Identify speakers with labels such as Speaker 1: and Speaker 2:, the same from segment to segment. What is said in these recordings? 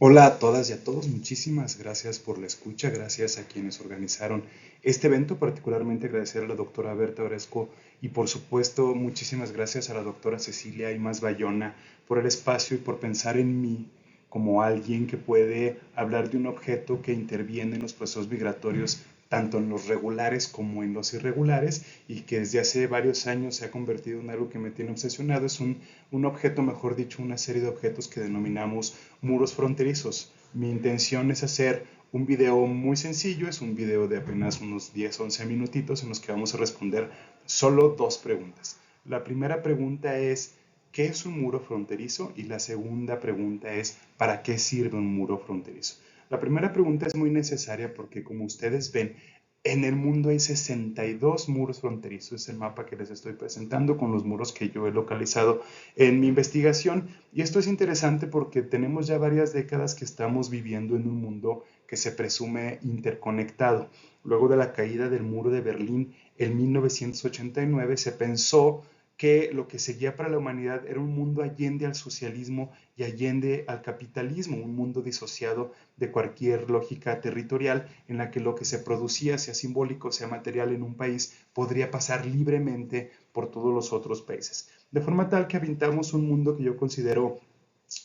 Speaker 1: Hola a todas y a todos, muchísimas gracias por la escucha, gracias a quienes organizaron este evento, particularmente agradecer a la doctora Berta Oresco y por supuesto muchísimas gracias a la doctora Cecilia Imaz Bayona por el espacio y por pensar en mí como alguien que puede hablar de un objeto que interviene en los procesos migratorios tanto en los regulares como en los irregulares y que desde hace varios años se ha convertido en algo que me tiene obsesionado. Es un objeto, mejor dicho, una serie de objetos que denominamos muros fronterizos. Mi intención es hacer un video muy sencillo, es un video de apenas unos 10, 11 minutitos en los que vamos a responder solo dos preguntas. La primera pregunta es, ¿qué es un muro fronterizo? Y la segunda pregunta es, ¿para qué sirve un muro fronterizo? La primera pregunta es muy necesaria porque, como ustedes ven, en el mundo hay 62 muros fronterizos. Es el mapa que les estoy presentando con los muros que yo he localizado en mi investigación. Y esto es interesante porque tenemos ya varias décadas que estamos viviendo en un mundo que se presume interconectado. Luego de la caída del muro de Berlín en 1989 se pensó que lo que seguía para la humanidad era un mundo allende al socialismo y allende al capitalismo, un mundo disociado de cualquier lógica territorial en la que lo que se producía, sea simbólico, sea material en un país, podría pasar libremente por todos los otros países. De forma tal que habitamos un mundo que yo considero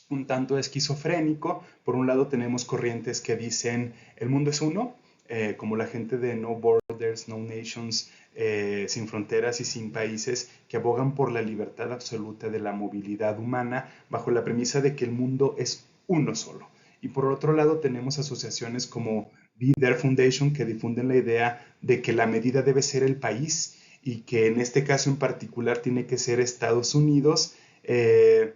Speaker 1: un tanto esquizofrénico. Por un lado tenemos corrientes que dicen el mundo es uno, como la gente de No Borders, No Nations, sin fronteras y sin países, que abogan por la libertad absoluta de la movilidad humana bajo la premisa de que el mundo es uno solo. Y por otro lado tenemos asociaciones como Be There Foundation que difunden la idea de que la medida debe ser el país y que en este caso en particular tiene que ser Estados Unidos, que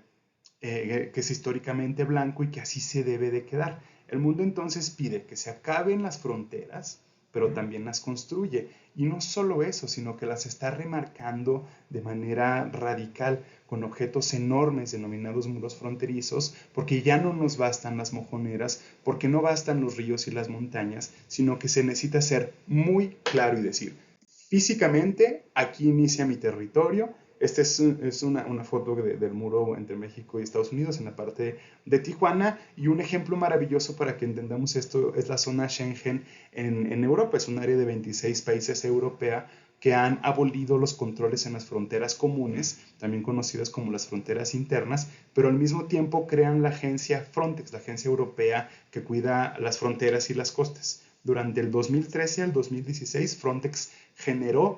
Speaker 1: es históricamente blanco y que así se debe de quedar. El mundo entonces pide que se acaben las fronteras, pero también las construye. Y no solo eso, sino que las está remarcando de manera radical con objetos enormes denominados muros fronterizos, porque ya no nos bastan las mojoneras, porque no bastan los ríos y las montañas, sino que se necesita ser muy claro y decir, físicamente aquí inicia mi territorio. Esta es una foto del muro entre México y Estados Unidos en la parte de Tijuana, y un ejemplo maravilloso para que entendamos esto es la zona Schengen en Europa. Es un área de 26 países europea que han abolido los controles en las fronteras comunes, también conocidas como las fronteras internas, pero al mismo tiempo crean la agencia Frontex, la agencia europea que cuida las fronteras y las costas. Durante el 2013 al 2016, Frontex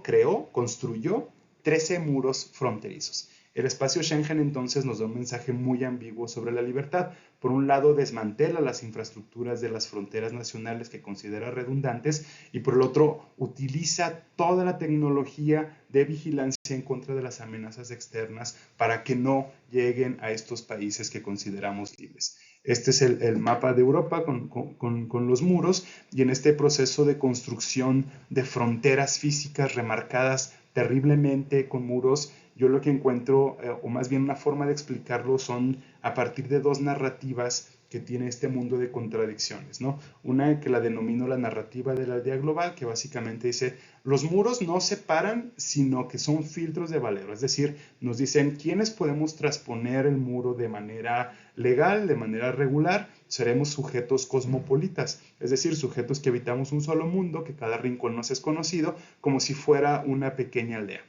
Speaker 1: creó, construyó 13 muros fronterizos. El espacio Schengen entonces nos da un mensaje muy ambiguo sobre la libertad. Por un lado, desmantela las infraestructuras de las fronteras nacionales que considera redundantes y por el otro, utiliza toda la tecnología de vigilancia en contra de las amenazas externas para que no lleguen a estos países que consideramos libres. Este es el mapa de Europa con los muros, y en este proceso de construcción de fronteras físicas remarcadas terriblemente con muros, yo lo que encuentro, o más bien una forma de explicarlo, son a partir de dos narrativas que tiene este mundo de contradicciones, ¿no? Una que la denomino la narrativa de la aldea global, que básicamente dice, los muros no separan, sino que son filtros de valero, es decir, nos dicen quiénes podemos transponer el muro de manera legal, de manera regular, seremos sujetos cosmopolitas, es decir, sujetos que habitamos un solo mundo, que cada rincón nos es conocido, como si fuera una pequeña aldea.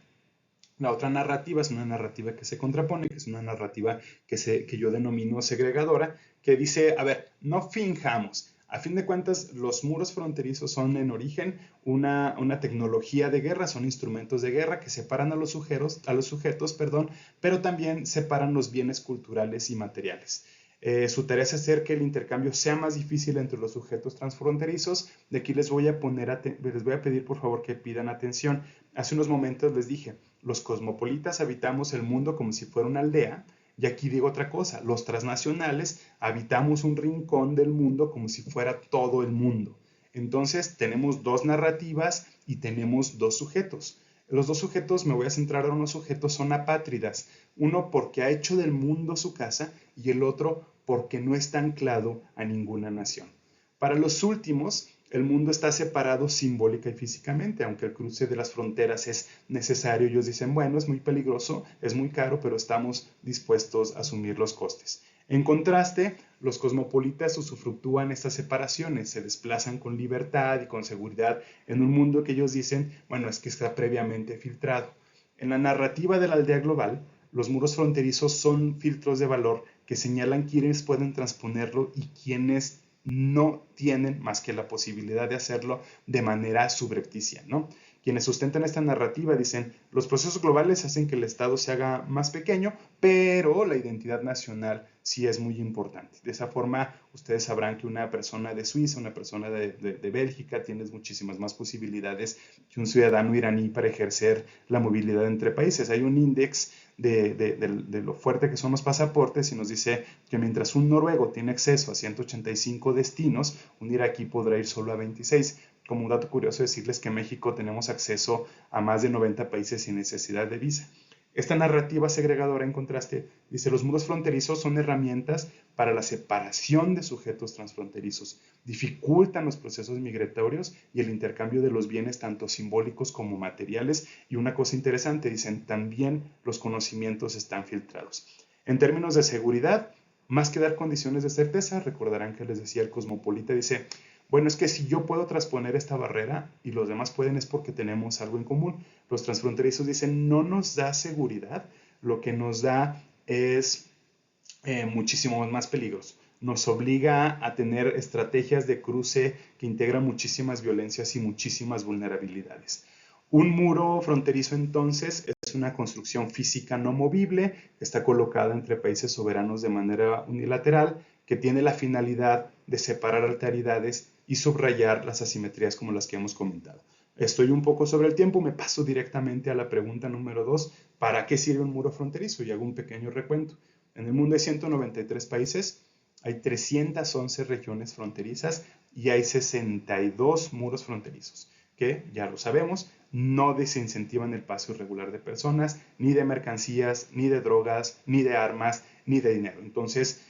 Speaker 1: La otra narrativa es una narrativa que se contrapone, que es una narrativa que yo denomino segregadora, que dice, a ver, no finjamos. A fin de cuentas, los muros fronterizos son en origen una tecnología de guerra, son instrumentos de guerra que separan a los sujetos, perdón, pero también separan los bienes culturales y materiales. Su tarea es hacer que el intercambio sea más difícil entre los sujetos transfronterizos. De aquí les voy a pedir por favor que pidan atención. Hace unos momentos les dije, los cosmopolitas habitamos el mundo como si fuera una aldea, y aquí digo otra cosa, los transnacionales habitamos un rincón del mundo como si fuera todo el mundo. Entonces tenemos dos narrativas y tenemos dos sujetos. Los dos sujetos, me voy a centrar en unos sujetos, son apátridas. Uno porque ha hecho del mundo su casa y el otro porque no está anclado a ninguna nación. Para los últimos, el mundo está separado simbólica y físicamente, aunque el cruce de las fronteras es necesario. Ellos dicen, bueno, es muy peligroso, es muy caro, pero estamos dispuestos a asumir los costes. En contraste, los cosmopolitas usufructúan estas separaciones, se desplazan con libertad y con seguridad en un mundo que ellos dicen, bueno, es que está previamente filtrado. En la narrativa de la aldea global, los muros fronterizos son filtros de valor que señalan quiénes pueden transponerlo y quiénes no tienen más que la posibilidad de hacerlo de manera subrepticia, ¿no? Quienes sustentan esta narrativa dicen, los procesos globales hacen que el Estado se haga más pequeño, pero la identidad nacional sí es muy importante. De esa forma, ustedes sabrán que una persona de Suiza, una persona de Bélgica, tiene muchísimas más posibilidades que un ciudadano iraní para ejercer la movilidad entre países. Hay un índice de lo fuerte que son los pasaportes y nos dice que mientras un noruego tiene acceso a 185 destinos, un iraquí podrá ir solo a 26. Como un dato curioso decirles que en México tenemos acceso a más de 90 países sin necesidad de visa. Esta narrativa segregadora, en contraste, dice los muros fronterizos son herramientas para la separación de sujetos transfronterizos, dificultan los procesos migratorios y el intercambio de los bienes tanto simbólicos como materiales y una cosa interesante, dicen también los conocimientos están filtrados. En términos de seguridad, más que dar condiciones de certeza, recordarán que les decía el cosmopolita, dice, bueno, es que si yo puedo transponer esta barrera y los demás pueden es porque tenemos algo en común. Los transfronterizos dicen, no nos da seguridad, lo que nos da es muchísimos más peligros. Nos obliga a tener estrategias de cruce que integran muchísimas violencias y muchísimas vulnerabilidades. Un muro fronterizo entonces es una construcción física no movible que está colocada entre países soberanos de manera unilateral, que tiene la finalidad de separar alteridades y subrayar las asimetrías como las que hemos comentado. Estoy un poco sobre el tiempo, me paso directamente a la pregunta número 2, ¿para qué sirve un muro fronterizo? Y hago un pequeño recuento. En el mundo hay 193 países, hay 311 regiones fronterizas y hay 62 muros fronterizos, que ya lo sabemos, no desincentivan el paso irregular de personas, ni de mercancías, ni de drogas, ni de armas, ni de dinero. Entonces,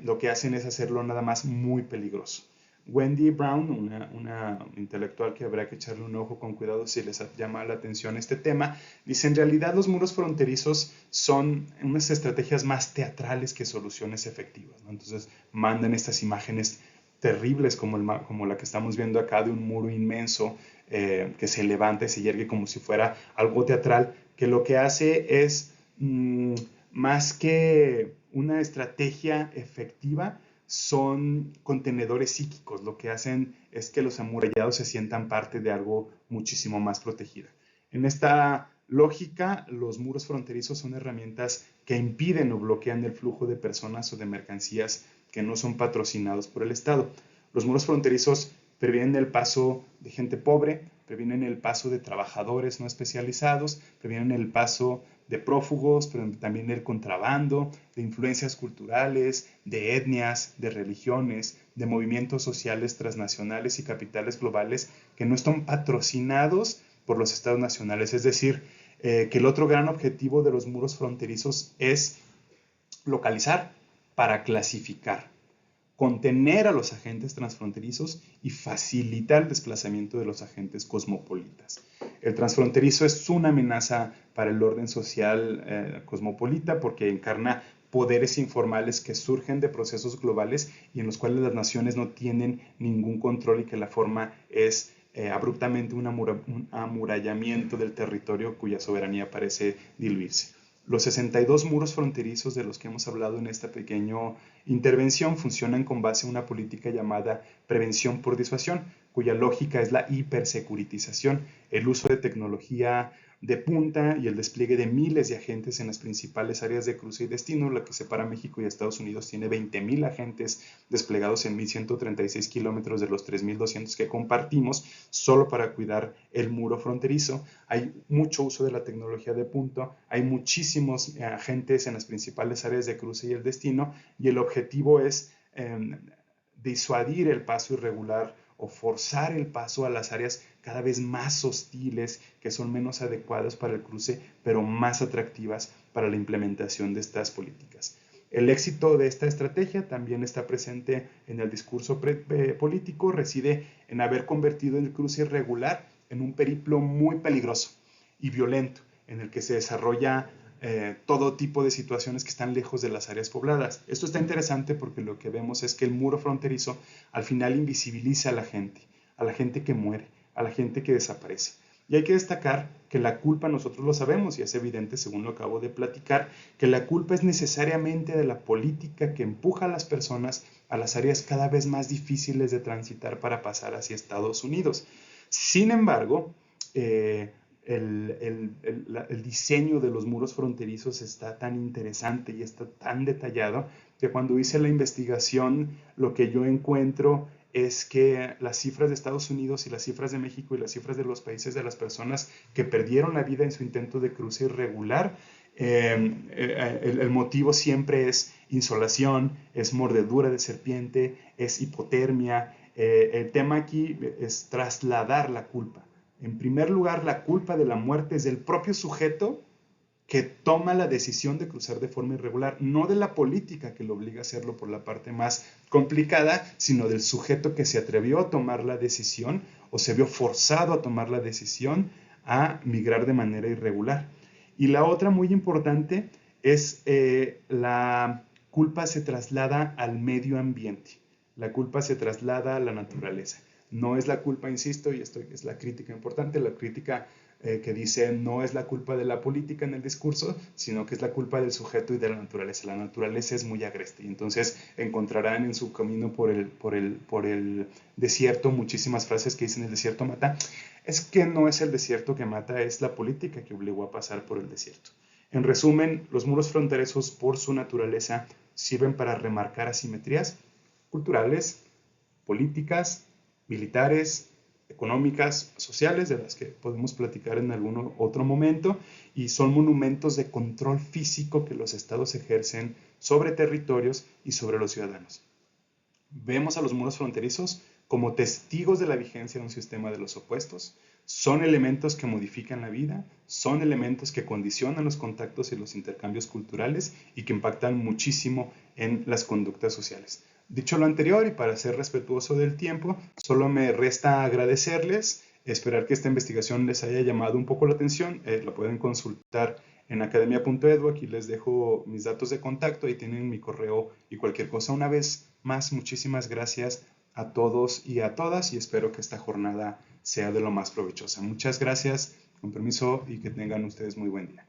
Speaker 1: lo que hacen es hacerlo nada más muy peligroso. Wendy Brown, una intelectual que habrá que echarle un ojo con cuidado si les llama la atención este tema, dice, en realidad los muros fronterizos son unas estrategias más teatrales que soluciones efectivas, ¿no? Entonces mandan estas imágenes terribles como la que estamos viendo acá de un muro inmenso que se levanta y se yergue como si fuera algo teatral, que lo que hace es más que una estrategia efectiva, son contenedores psíquicos. Lo que hacen es que los amurallados se sientan parte de algo muchísimo más protegido. En esta lógica, los muros fronterizos son herramientas que impiden o bloquean el flujo de personas o de mercancías que no son patrocinados por el Estado. Los muros fronterizos previenen el paso de gente pobre, previenen el paso de trabajadores no especializados, previenen el paso de prófugos, pero también el contrabando, de influencias culturales, de etnias, de religiones, de movimientos sociales transnacionales y capitales globales que no están patrocinados por los estados nacionales. Es decir, que el otro gran objetivo de los muros fronterizos es localizar para clasificar, contener a los agentes transfronterizos y facilitar el desplazamiento de los agentes cosmopolitas. El transfronterizo es una amenaza para el orden social cosmopolita porque encarna poderes informales que surgen de procesos globales y en los cuales las naciones no tienen ningún control y que la forma es abruptamente un amurallamiento del territorio cuya soberanía parece diluirse. Los 62 muros fronterizos de los que hemos hablado en esta pequeña intervención funcionan con base en una política llamada prevención por disuasión, cuya lógica es la hipersecuritización, el uso de tecnología de punta y el despliegue de miles de agentes en las principales áreas de cruce y destino. La que separa México y Estados Unidos tiene 20,000 agentes desplegados en 1,136 kilómetros de los 3,200 que compartimos solo para cuidar el muro fronterizo. Hay mucho uso de la tecnología de punta, hay muchísimos agentes en las principales áreas de cruce y el destino y el objetivo es disuadir el paso irregular o forzar el paso a las áreas cada vez más hostiles, que son menos adecuadas para el cruce, pero más atractivas para la implementación de estas políticas. El éxito de esta estrategia también está presente en el discurso político, reside en haber convertido el cruce irregular en un periplo muy peligroso y violento, en el que se desarrolla todo tipo de situaciones que están lejos de las áreas pobladas. Esto está interesante porque lo que vemos es que el muro fronterizo al final invisibiliza a la gente que muere, a la gente que desaparece. Y hay que destacar que la culpa, nosotros lo sabemos, y es evidente según lo acabo de platicar, que la culpa es necesariamente de la política que empuja a las personas a las áreas cada vez más difíciles de transitar para pasar hacia Estados Unidos. Sin embargo, el diseño de los muros fronterizos está tan interesante y está tan detallado que cuando hice la investigación, lo que yo encuentro es que las cifras de Estados Unidos y las cifras de México y las cifras de los países de las personas que perdieron la vida en su intento de cruce irregular, el motivo siempre es insolación, es mordedura de serpiente, es hipotermia. El tema aquí es trasladar la culpa. En primer lugar, la culpa de la muerte es del propio sujeto que toma la decisión de cruzar de forma irregular, no de la política que lo obliga a hacerlo por la parte más complicada, sino del sujeto que se atrevió a tomar la decisión o se vio forzado a tomar la decisión a migrar de manera irregular. Y la otra muy importante es la culpa se traslada al medio ambiente, la culpa se traslada a la naturaleza. No es la culpa, insisto, y esto es la crítica importante, la crítica que dice no es la culpa de la política en el discurso, sino que es la culpa del sujeto y de la naturaleza. La naturaleza es muy agreste y entonces encontrarán en su camino por el desierto muchísimas frases que dicen el desierto mata. Es que no es el desierto que mata, es la política que obligó a pasar por el desierto. En resumen, los muros fronterizos por su naturaleza sirven para remarcar asimetrías culturales, políticas, militares, económicas, sociales, de las que podemos platicar en algún otro momento, y son monumentos de control físico que los estados ejercen sobre territorios y sobre los ciudadanos. Vemos a los muros fronterizos como testigos de la vigencia de un sistema de los opuestos. Son elementos que modifican la vida, son elementos que condicionan los contactos y los intercambios culturales y que impactan muchísimo en las conductas sociales. Dicho lo anterior y para ser respetuoso del tiempo, solo me resta agradecerles, esperar que esta investigación les haya llamado un poco la atención. La pueden consultar en academia.edu, aquí les dejo mis datos de contacto, ahí tienen mi correo y cualquier cosa. Una vez más, muchísimas gracias a todos y a todas y espero que esta jornada sea de lo más provechosa. Muchas gracias, con permiso y que tengan ustedes muy buen día.